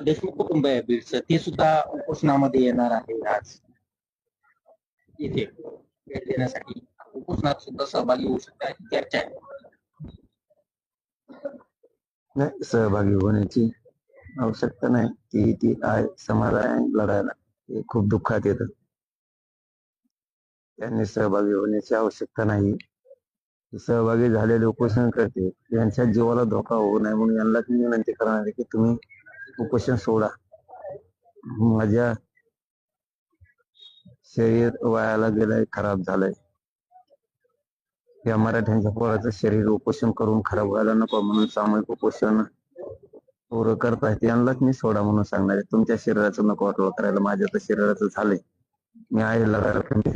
देशमुख कुटुंब आहे बीडचं, ते सुद्धा उपोषणामध्ये येणार आहे आज इथे भेट देण्यासाठी. उपोषणात सुद्धा सहभागी होऊ शकतात चर्चा आहे. नाही, सहभागी होण्याची आवश्यकता नाही. ती आहे समाधान लढायला, हे खूप दुःखात येतं. त्यांनी सहभागी होण्याची आवश्यकता नाही. सहभागी झालेले उपोषण करते यांच्या जीवाला धोका होऊ नये म्हणून यांना मी विनंती करणार आहे की तुम्ही उपोषण सोडा. माझ्या शरीर वयाला गेलंय, खराब झालंय. या मराठ्यांच्या पोराचं शरीर उपोषण करून खराब व्हायला नको म्हणून सामूहिक उपोषण पोरं करतायत. यांनाच मी सोडा म्हणून सांगणार आहे. तुमच्या शरीराचं नको वाटलं करायला, माझ्या तर शरीराचं झालंय. मी आहे लढायला.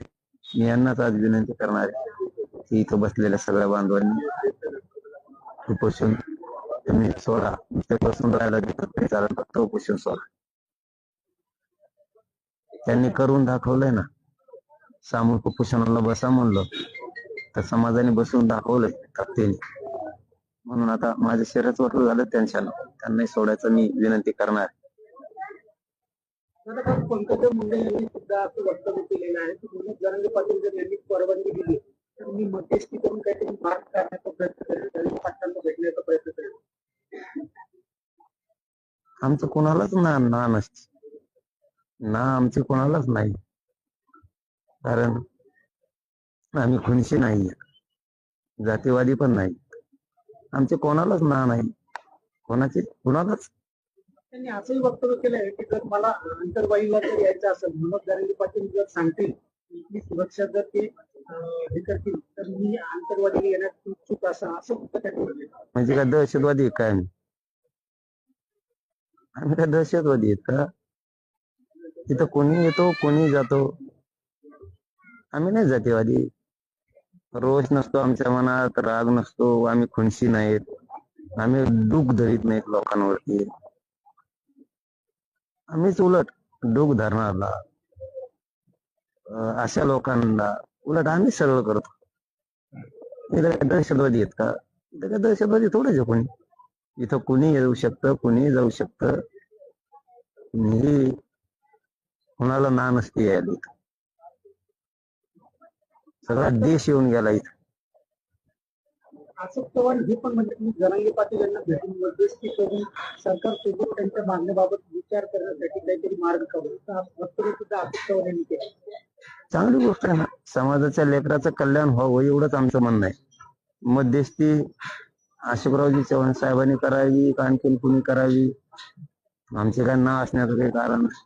मी यांनाच आज विनंती करणार आहे की इथं बसलेल्या सगळ्या बांधवांनी उपोषण तुम्ही सोडा. ते बसून राहायला देतात चालेल, फक्त उपोषण सोडा. त्यांनी करून दाखवलंय ना, सामूहिक उपोषणाला बसा म्हणलं तर समाजाने बसून दाखवलंय ताकदीने. म्हणून आता माझ्या शरीराचं वाटलं झालं त्यांनाही सोडायचं मी विनंती करणार. पंकजा मुंडे यांनी सुद्धा असं वक्तव्य केलेलं आहे की मनोज जरांगे पाटील जर यांनी परवानगी दिली तर मी मध्यस्थी करून काहीतरी मार्ग काढण्याचा प्रयत्न करेल, जरांगे पाटलांना भेटण्याचा प्रयत्न करेल. आमचं कोणालाच ना नसते ना, आमची कोणालाच नाही. कारण आम्ही खुनशी नाही, जातीवादी पण नाही. आमचे कोणालाच ना नाही, कोणालाच. त्यांनी असंही वक्तव्य केलंय की जर मला आंतरवालीला जर यायचं असेल, मनोज जरांगे पाटील जर सांगतील इथली सुरक्षा जर ते हे करतील तर मी आंतरवालीला येण्यास इच्छुक असं म्हणजे काय दहशतवादी काय? आम्ही काय दहशतवादी आहेत का? तिथं कोणी येतो कोणी जातो, आम्ही नाही जातीवादी. रोष नसतो आमच्या मनात, राग नसतो, आम्ही खुनशी नाहीत, आम्ही दुःख धरीत नाहीत लोकांवरती. आम्हीच उलट दुःख धरणारला, अशा लोकांना उलट आम्ही सगळं करतो. इथं दहशतवादी आहेत का? इथं काय दहशतवादी थोडेच आहे कोणी. इथं कुणी येऊ शकतं, कुणी जाऊ शकतं. कुणीही कुणाला ना नसते यायला. इथं सगळा देश येऊन गेला. इथं अशोक चव्हाण हे पण म्हणजे जरांगे पाटील यांना भेटून मध्यस्थी करून सरकारसोबत त्यांच्या मागण्याबाबत विचार करण्यासाठी काहीतरी मार्ग काढून वक्तव्य सुद्धा अशोक चव्हाण यांनी केलं. चांगली गोष्ट आहे ना, समाजाच्या लेकराचं कल्याण व्हावं एवढंच आमचं म्हणणं आहे. मध्यस्थी अशोकरावजी चव्हाण साहेबांनी करावी का आणखीन कुणी करावी, आमचे काय नाव असण्याचं काही कारण नाही.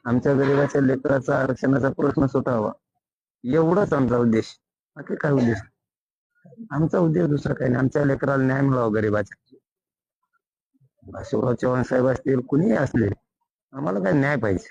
आमच्या गरीबाच्या लेकराचा आरक्षणाचा प्रश्न सुटावा एवढाच आमचा उद्देश, बाकी काय उद्देश. आमचा उद्देश दुसरा काही नाही. आमच्या लेकराला न्याय मिळावा गरीबाच्या. अशोकराव चव्हाण साहेब असतील, कुणीही असले, आम्हाला काय न्याय पाहिजे.